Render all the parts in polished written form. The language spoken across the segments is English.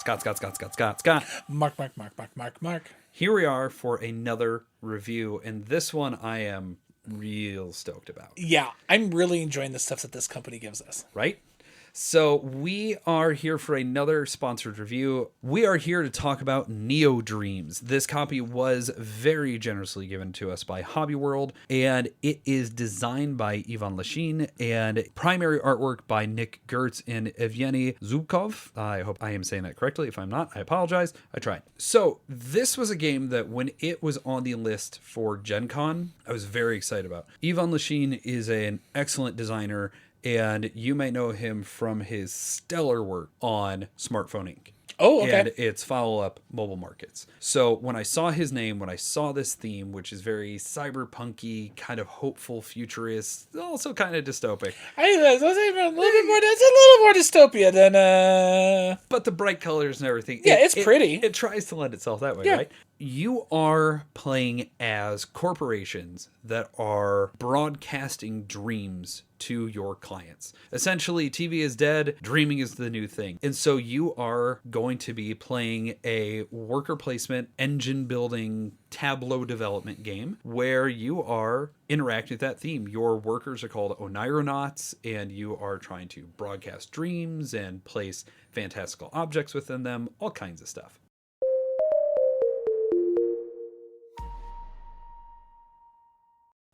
Scott. Mark. Here we are for another review, and this one I am real stoked about. Yeah, I'm really enjoying the stuff that this company gives us. Right? So we are here for another sponsored review. We are here to talk about Neodreams. This copy was very generously given to us by Hobby World, and it is designed by Ivan Lashin and primary artwork by Nick Gertz and Evgeny Zubkov. I hope I am saying that correctly. If I'm not, I apologize. I tried. So this was a game that when it was on the list for Gen Con, I was very excited about. Ivan Lashin is an excellent designer, and you may know him from his stellar work on Smartphone Inc. Oh, okay. And its follow-up, Mobile Markets. So when I saw his name, when I saw this theme, which is very cyberpunky, kind of hopeful, futurist, also kind of dystopic. That's a little more dystopia than But the bright colors and everything. Yeah, it's pretty. It tries to lend itself that way, Yeah. right? You are playing as corporations that are broadcasting dreams to your clients. Essentially, TV is dead, dreaming is the new thing. And so you are going to be playing a worker placement, engine building, tableau development game where you are interacting with that theme. Your workers are called Onironauts, and you are trying to broadcast dreams and place fantastical objects within them, all kinds of stuff.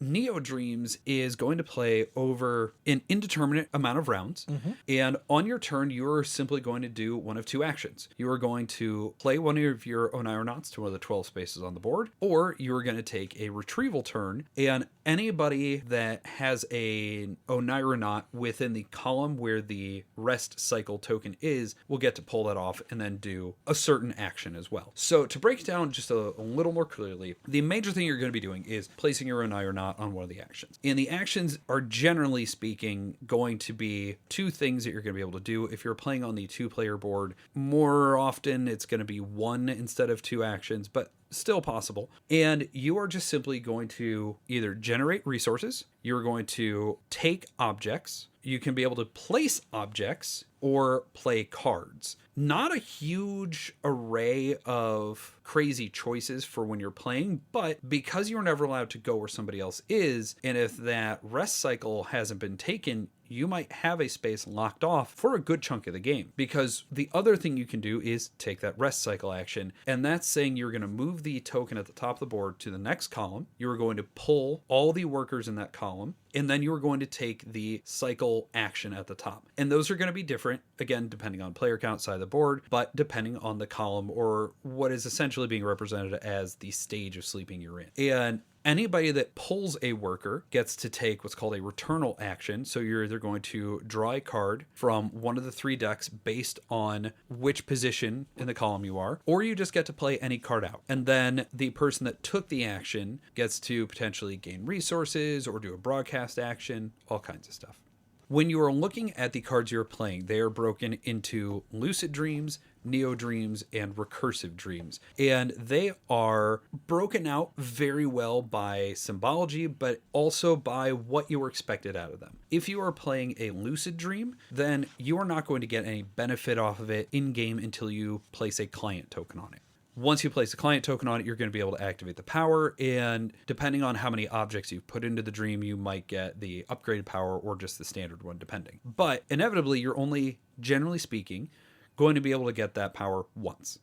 Neodreams is going to play over an indeterminate amount of rounds, and on your turn, you're simply going to do one of two actions. You are going to play one of your Onironauts to one of the 12 spaces on the board, or you are going to take a retrieval turn, and anybody that has an Onironaut within the column where the rest cycle token is will get to pull that off and then do a certain action as well. So to break it down just a little more clearly, the major thing you're going to be doing is placing your Onironaut on one of the actions. And the actions are generally speaking going to be two things that you're going to be able to do. If you're playing on the 2-player board, more often it's going to be one instead of two actions, but still possible. And you are just simply going to either generate resources, you're going to take objects, you can be able to place objects, or play cards. Not a huge array of crazy choices for when you're playing, but because you're never allowed to go where somebody else is, and if that rest cycle hasn't been taken, you might have a space locked off for a good chunk of the game. Because the other thing you can do is take that rest cycle action, and that's saying you're going to move the token at the top of the board to the next column. You're going to pull all the workers in that column, and then you're going to take the cycle action at the top. And those are going to be different, again, depending on player count side of the board, but depending on the column or what is essentially being represented as the stage of sleeping you're in. And anybody that pulls a worker gets to take what's called a returnal action. So you're either going to draw a card from one of the 3 decks based on which position in the column you are, or you just get to play any card out. And then the person that took the action gets to potentially gain resources or do a broadcast action, all kinds of stuff. When you are looking at the cards you're playing, they are broken into lucid dreams, Neodreams, and recursive dreams. And they are broken out very well by symbology, but also by what you were expected out of them. If you are playing a lucid dream, then you are not going to get any benefit off of it in-game until you place a client token on it. Once you place a client token on it, you're going to be able to activate the power, and depending on how many objects you put into the dream, you might get the upgraded power or just the standard one, depending. But inevitably, you're only, generally speaking, going to be able to get that power once.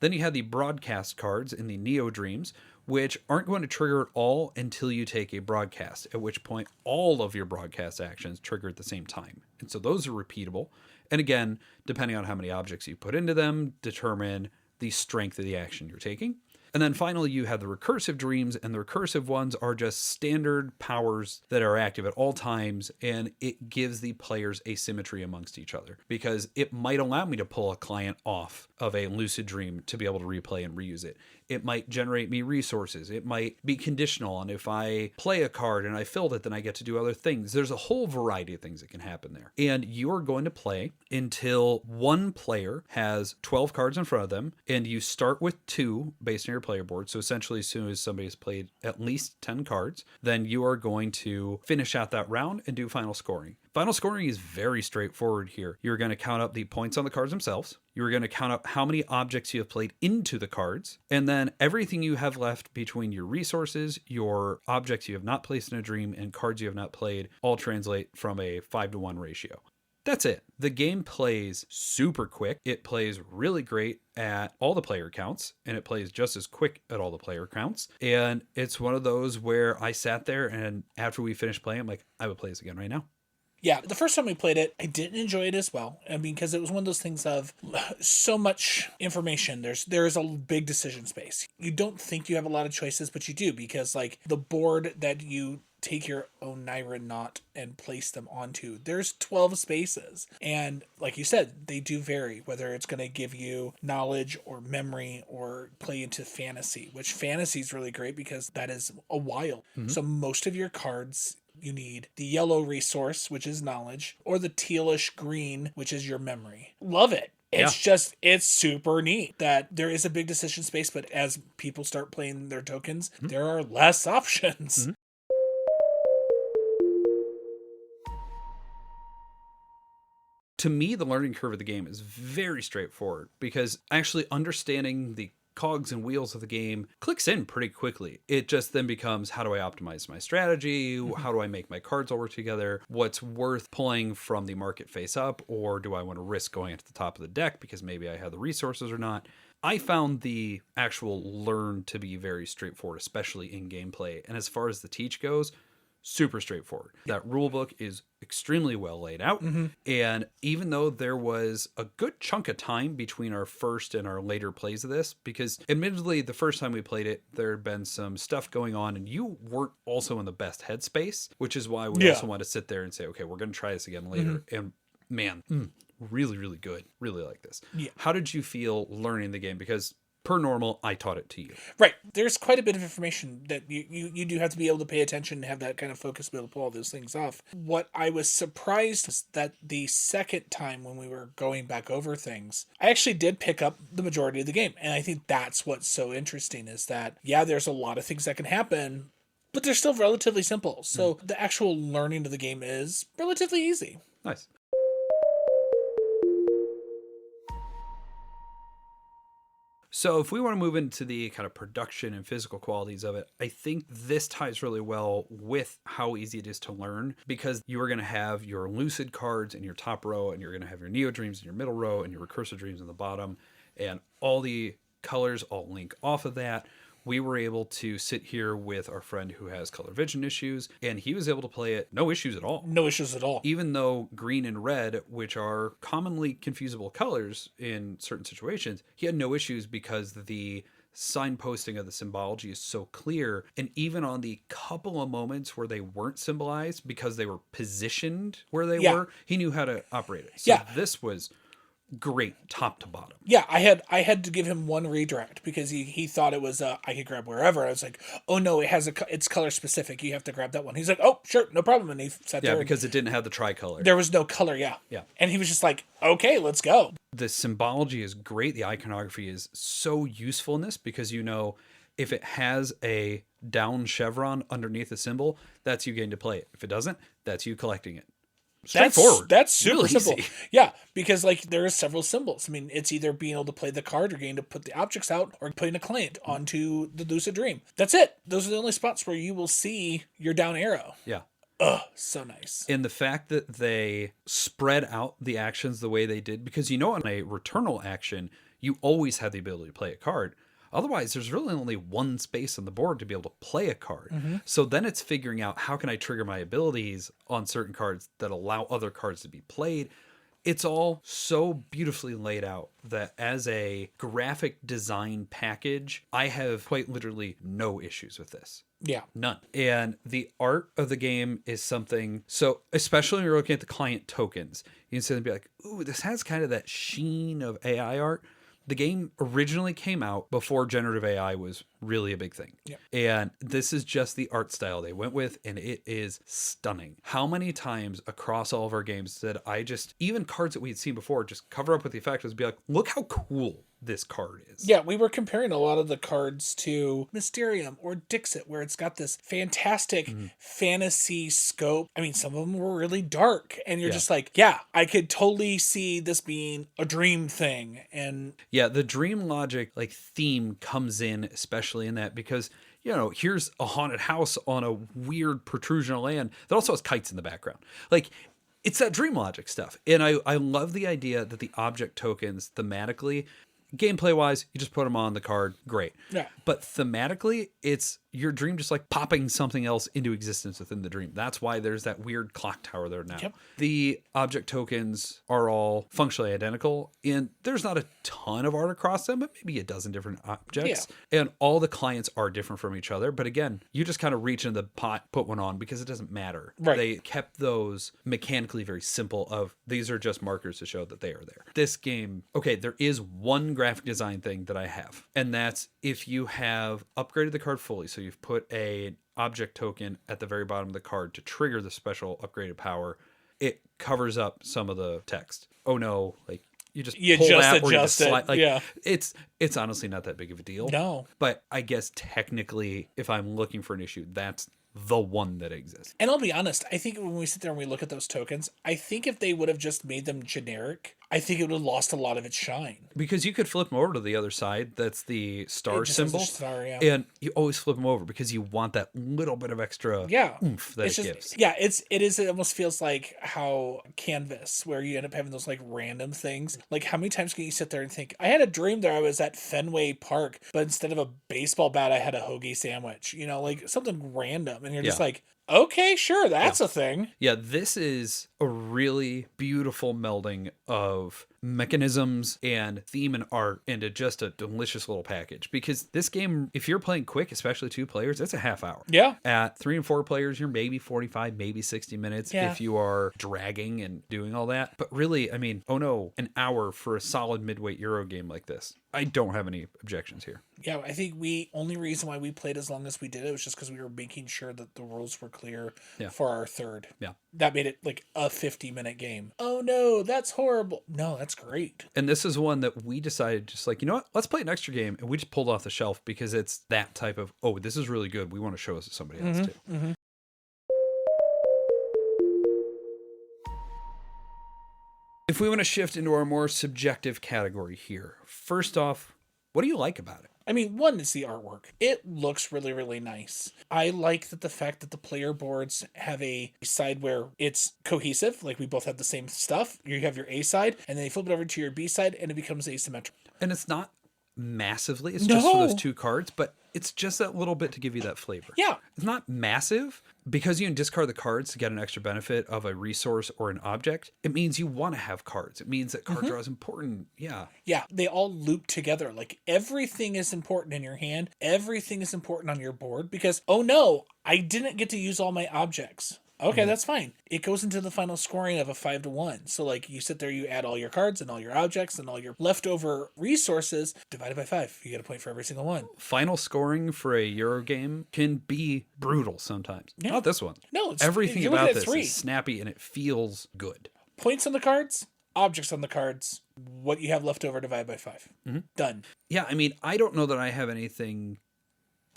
Then you have the broadcast cards in the Neodreams, which aren't going to trigger at all until you take a broadcast, at which point all of your broadcast actions trigger at the same time. And so those are repeatable. And again, depending on how many objects you put into them, determine the strength of the action you're taking. And then finally, you have the recursive dreams, and the recursive ones are just standard powers that are active at all times, and it gives the players asymmetry amongst each other, because it might allow me to pull a client off of a lucid dream to be able to replay and reuse it. It might generate me resources. It might be conditional on if I play a card and I filled it, then I get to do other things. There's a whole variety of things that can happen there. And you're going to play until one player has 12 cards in front of them, and you start with 2 based on your player board. So essentially, as soon as somebody's played at least 10 cards, then you are going to finish out that round and do final scoring. Final scoring is very straightforward here. You're going to count up the points on the cards themselves. You're going to count up how many objects you have played into the cards, and then everything you have left between your resources, your objects you have not placed in a dream, and cards you have not played all translate from a 5-to-1 ratio. That's it. The game plays super quick. It plays really great at all the player counts, and it plays just as quick at all the player counts. And it's one of those where I sat there, and after we finished playing, I'm like, I would play this again right now. Yeah, the first time we played it, I didn't enjoy it as well. I mean, because it was one of those things of so much information. There is a big decision space. You don't think you have a lot of choices, but you do, because like the board that you take your Onira knot and place them onto, there's 12 spaces. And like you said, they do vary, whether it's going to give you knowledge or memory or play into fantasy, which fantasy is really great because that is a wild. Mm-hmm. So most of your cards, you need the yellow resource, which is knowledge, or the tealish green, which is your memory. Love it. It's super neat that there is a big decision space, but as people start playing their tokens, mm-hmm. there are less options. Mm-hmm. To me, the learning curve of the game is very straightforward because actually understanding the cogs and wheels of the game clicks in pretty quickly. It just then becomes, how do I optimize my strategy? Mm-hmm. How do I make my cards all work together? What's worth pulling from the market face up? Or do I want to risk going at the top of the deck because maybe I have the resources or not? I found the actual learn to be very straightforward, especially in gameplay. And as far as the teach goes, super straightforward. That rule book is extremely well laid out. Mm-hmm. And even though there was a good chunk of time between our first and our later plays of this, because admittedly, the first time we played it, there had been some stuff going on and you weren't also in the best headspace, which is why we also want to sit there and say, okay, we're going to try this again later. Mm-hmm. And man, really, really good. Really like this. Yeah. How did you feel learning the game? Because per normal, I taught it to you. Right. There's quite a bit of information that you do have to be able to pay attention and have that kind of focus to be able to pull all those things off. What I was surprised is that the second time when we were going back over things, I actually did pick up the majority of the game. And I think that's what's so interesting is that, yeah, there's a lot of things that can happen, but they're still relatively simple. So the actual learning of the game is relatively easy. Nice. So if we want to move into the kind of production and physical qualities of it, I think this ties really well with how easy it is to learn because you are going to have your lucid cards in your top row and you're going to have your Neodreams in your middle row and your recursive dreams in the bottom, and all the colors all link off of that. We were able to sit here with our friend who has color vision issues, and he was able to play it no issues at all. No issues at all. Even though green and red, which are commonly confusable colors in certain situations, he had no issues because the signposting of the symbology is so clear. And even on the couple of moments where they weren't symbolized because they were positioned where they were, he knew how to operate it. So this was great top to bottom. Yeah, I had to give him one redirect because he thought it was I could grab wherever. I was like, oh no, it's color specific. You have to grab that one. He's like, oh sure, no problem. And he sat there. Yeah, because it didn't have the tricolor. There was no color. Yeah. And he was just like, okay, let's go. The symbology is great. The iconography is so useful in this because if it has a down chevron underneath the symbol, that's you getting to play it. If it doesn't, that's you collecting it. Straightforward. That's super really simple. Easy. Yeah, because there are several symbols. I mean, it's either being able to play the card or getting to put the objects out or putting a client onto the lucid dream. That's it. Those are the only spots where you will see your down arrow. Yeah. Ugh, so nice. And the fact that they spread out the actions the way they did, because on a returnal action, you always have the ability to play a card. Otherwise, there's really only one space on the board to be able to play a card. Mm-hmm. So then it's figuring out how can I trigger my abilities on certain cards that allow other cards to be played. It's all so beautifully laid out that as a graphic design package, I have quite literally no issues with this. Yeah. None. And the art of the game is something, so especially when you're looking at the client tokens, you can sit and be like, ooh, this has kind of that sheen of AI art. The game originally came out before generative AI was really a big thing. Yeah. And this is just the art style they went with, and it is stunning. How many times across all of our games did I just, even cards that we had seen before, just cover up with the effect and be like, look how cool this card is. Yeah, we were comparing a lot of the cards to Mysterium or Dixit, where it's got this fantastic fantasy scope. I mean, some of them were really dark, and you're just like, yeah, I could totally see this being a dream thing. And yeah, the dream logic like theme comes in, especially in that, because here's a haunted house on a weird protrusion of land that also has kites in the background. Like, it's that dream logic stuff. And I love the idea that the object tokens thematically, gameplay wise, you just put them on the card, great. Yeah. But thematically, it's your dream just like popping something else into existence within the dream. That's why there's that weird clock tower there now. Yep. The object tokens are all functionally identical, and there's not a ton of art across them, but maybe a dozen different objects. Yeah. And all the clients are different from each other. But again, you just kind of reach into the pot, put one on, because it doesn't matter. Right. They kept those mechanically very simple of these are just markers to show that they are there. This game, okay, there is one graphic design thing that I have, and that's if you have upgraded the card fully, so you've put an object token at the very bottom of the card to trigger the special upgraded power, it covers up some of the text. Oh no, like you just pull that or you just slide. Like, yeah. It's honestly not that big of a deal. No. But I guess technically, if I'm looking for an issue, that's the one that exists. And I'll be honest, I think when we sit there and we look at those tokens, I think if they would have just made them generic, I think it would have lost a lot of its shine. Because you could flip them over to the other side. That's the star symbol. Star, yeah. And you always flip them over because you want that little bit of extra oomph that it gives. Yeah, it almost feels like how Canvas, where you end up having those like random things. Like, how many times can you sit there and think, I had a dream that I was at Fenway Park, but instead of a baseball bat, I had a hoagie sandwich. Like something random. And you're just like, okay, sure, that's a thing. Yeah, this is a really beautiful melding of mechanisms and theme and art into just a delicious little package. Because this game, if you're playing quick, especially 2 players, it's a half hour. Yeah. At 3 and 4 players, you're maybe 45, maybe 60 minutes if you are dragging and doing all that. But really, I mean, an hour for a solid midweight Euro game like this. I don't have any objections here. Yeah, I think only reason why we played as long as we did it was just because we were making sure that the rules were clear for our third. Yeah. That made it like a 50-minute game. Oh no, that's horrible. No, that's great. And this is one that we decided just like, you know what, let's play an extra game. And we just pulled off the shelf because it's that type of, this is really good. We want to show this to somebody else too. Mm-hmm. If we want to shift into our more subjective category here, first off, what do you like about it? I mean, one is the artwork. It looks really, really nice. I like the fact that the player boards have a side where it's cohesive, like we both have the same stuff. You have your A side, and then you flip it over to your B side, and it becomes asymmetrical. And it's not massively, it's just for those 2 cards, but it's just that little bit to give you that flavor. Yeah. It's not massive. Because you can discard the cards to get an extra benefit of a resource or an object, it means you want to have cards. It means that card draw is important. Yeah. Yeah, they all loop together. Like, everything is important in your hand. Everything is important on your board because, oh no, I didn't get to use all my objects. Okay, that's fine. It goes into the final scoring of a 5-1. So, like, you sit there, you add all your cards and all your objects and all your leftover resources, divided by 5. You get a point for every single one. Final scoring for a Euro game can be brutal sometimes. Yeah. Not this one. No, everything about this is snappy and it feels good. Points on the cards, objects on the cards, what you have left over, divided by 5. Mm-hmm. Done. Yeah, I mean, I don't know that I have anything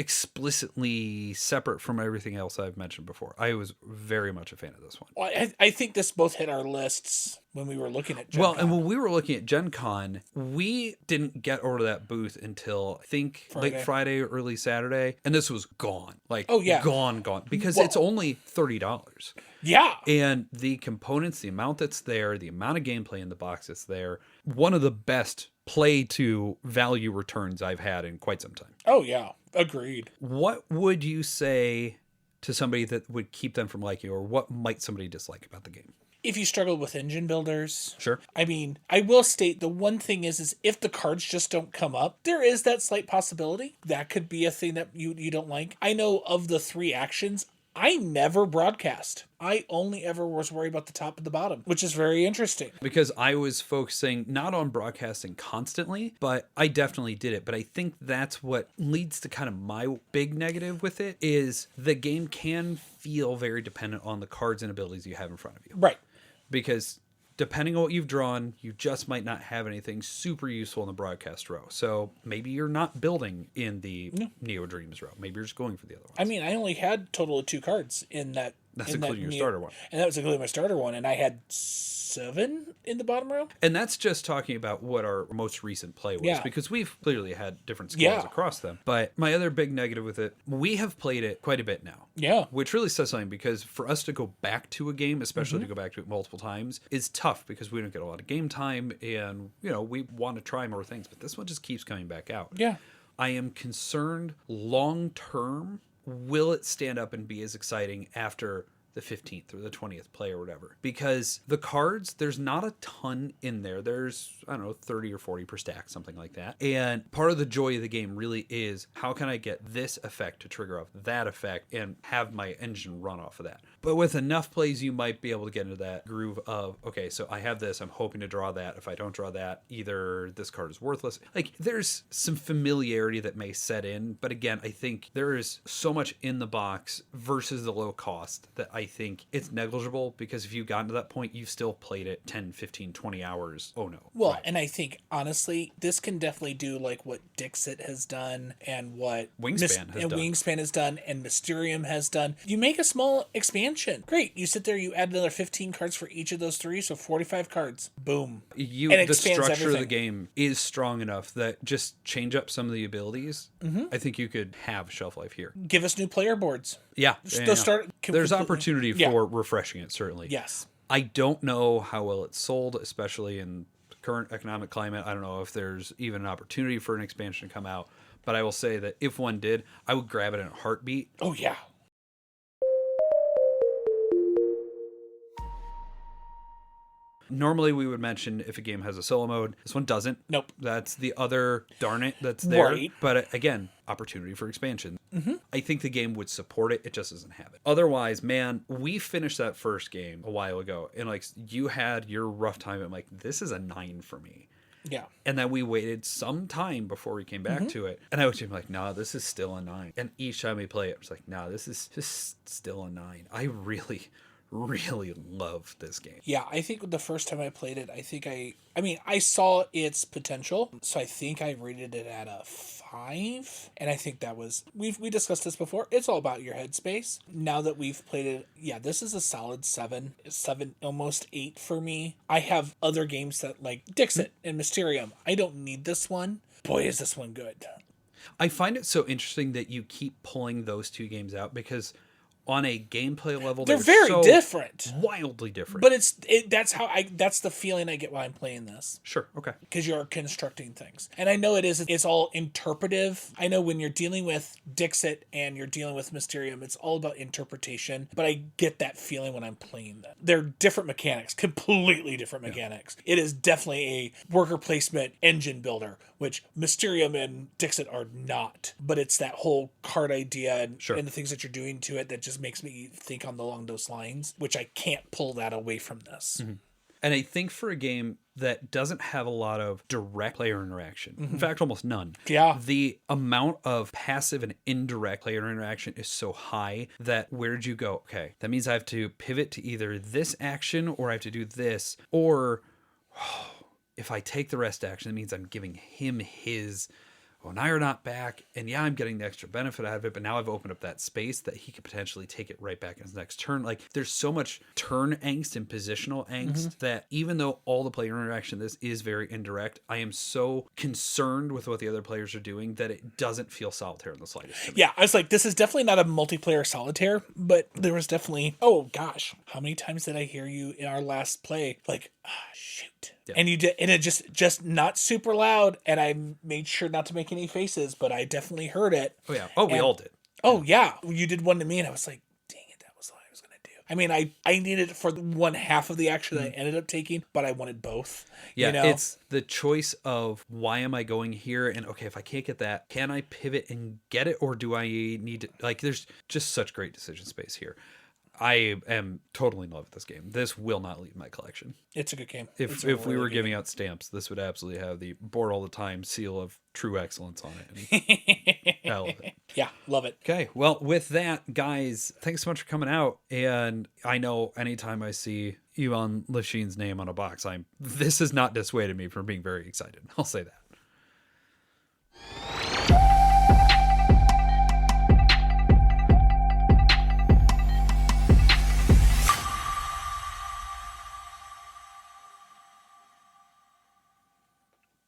explicitly separate from everything else I've mentioned before. I was very much a fan of this one. Well, I think this both hit our lists when we were looking at Gen Con. And when we were looking at Gen Con, we didn't get over to that booth until I think late Friday or early Saturday, and this was gone. Like, gone. Because it's only $30. Yeah. And the components, the amount that's there, the amount of gameplay in the box that's there, one of the best play to value returns I've had in quite some time. Oh, yeah. Agreed. What would you say to somebody that would keep them from liking, or what might somebody dislike about the game? If you struggle with engine builders. Sure. I mean, I will state the one thing is if the cards just don't come up, there is that slight possibility. That could be a thing that you don't like. I know of the 3 actions, I never broadcast. I only ever was worried about the top and the bottom, which is very interesting. Because I was focusing not on broadcasting constantly, but I definitely did it. But I think that's what leads to kind of my big negative with it is the game can feel very dependent on the cards and abilities you have in front of you. Right. Because depending on what you've drawn, you just might not have anything super useful in the broadcast row. So maybe you're not building in the Neodreams row. Maybe you're just going for the other ones. I mean, I only had a total of 2 cards in that. That's including your starter one. And that was including my starter one. And I had 7 in the bottom row. And that's just talking about what our most recent play was. Yeah. Because we've clearly had different scales across them. But my other big negative with it, we have played it quite a bit now. Yeah. Which really says something because for us to go back to a game, especially to go back to it multiple times, is tough because we don't get a lot of game time and, you know, we want to try more things. But this one just keeps coming back out. Yeah. I am concerned long term, will it stand up and be as exciting after the 15th or the 20th play or whatever? Because the cards, there's not a ton in there. There's, I don't know, 30 or 40 per stack, something like that. And part of the joy of the game really is how can I get this effect to trigger off that effect and have my engine run off of that. But with enough plays, you might be able to get into that groove of, okay, so I have this, I'm hoping to draw that. If I don't draw that, either this card is worthless. Like, there's some familiarity that may set in. But again, I think there is so much in the box versus the low cost that I think it's negligible, because if you've gotten to that point, you've still played it 10, 15, 20 hours. Oh no. Well, and I think, honestly, this can definitely do like what Dixit has done and what Wingspan has done and Mysterium has done. You make a small expansion. Great. You sit there, you add another 15 cards for each of those 3, so 45 cards. Boom. The structure of the game is strong enough that just change up some of the abilities. I think you could have shelf life here. Give us new player boards. Yeah. There's opportunity for refreshing it, certainly. Yes. I don't know how well it's sold, especially in the current economic climate. I don't know if there's even an opportunity for an expansion to come out. But I will say that if one did, I would grab it in a heartbeat. Oh, yeah. Normally, we would mention if a game has a solo mode. This one doesn't. Nope. That's the other darn it that's there. Right. But again, opportunity for expansion. I think the game would support it. It just doesn't have it. Otherwise, man, we finished that first game a while ago. And like, you had your rough time. I'm like, this is a 9 for me. Yeah. And then we waited some time before we came back to it. And I was like, nah, this is still a 9. And each time we play it, I was like, nah, this is just still a 9. I really love this game. Yeah, I think the first time I played it, I saw its potential. So I think I rated it at a 5. And I think that was, we discussed this before. It's all about your headspace. Now that we've played it, yeah, this is a solid 7, almost 8 for me. I have other games that like Dixit and Mysterium. I don't need this one. Boy, is this one good. I find it so interesting that you keep pulling those 2 games out because on a gameplay level, they're very so different, wildly different. But that's the feeling I get while I'm playing this. Sure, okay. Because you're constructing things, and I know it's all interpretive. I know when you're dealing with Dixit and you're dealing with Mysterium, it's all about interpretation. But I get that feeling when I'm playing them. They're different mechanics, completely different mechanics. It is definitely a worker placement engine builder, which Mysterium and Dixit are not. But it's that whole card idea and the things that you're doing to it that just makes me think along those lines, which I can't pull that away from this. And I think for a game that doesn't have a lot of direct player interaction, in fact, almost none, the amount of passive and indirect player interaction is so high that where'd you go? Okay, that means I have to pivot to either this action or I have to do this, or if I take the rest action, it means I'm giving him his Aeronaut back, and I'm getting the extra benefit out of it, but now I've opened up that space that he could potentially take it right back in his next turn. Like, there's so much turn angst and positional angst that even though all the player interaction in this is very indirect, I am so concerned with what the other players are doing that it doesn't feel solitaire in the slightest. Yeah, I was like, this is definitely not a multiplayer solitaire, but there was definitely, oh gosh, how many times did I hear you in our last play, like, shoot. Yeah. And you did, and it just not super loud, and I made sure not to make any faces, but I definitely heard it. Oh yeah. Oh, we all did. Oh yeah. You did one to me, and I was like, dang it, that was what I was gonna do. I mean, I needed it for one half of the action that I ended up taking, but I wanted both. Yeah, you know? it's the choice of why am I going here? And okay, if I can't get that, can I pivot and get it? Or do I need to, like, there's just such great decision space here. I am totally in love with this game. This will not leave my collection. It's a good game. If we were giving out stamps, this would absolutely have the board all the time seal of true excellence on it. And I love it. Yeah, love it. Okay, well, with that, guys, thanks so much for coming out. And I know anytime I see Ivan Lashin's name on a box, this has not dissuaded me from being very excited. I'll say that.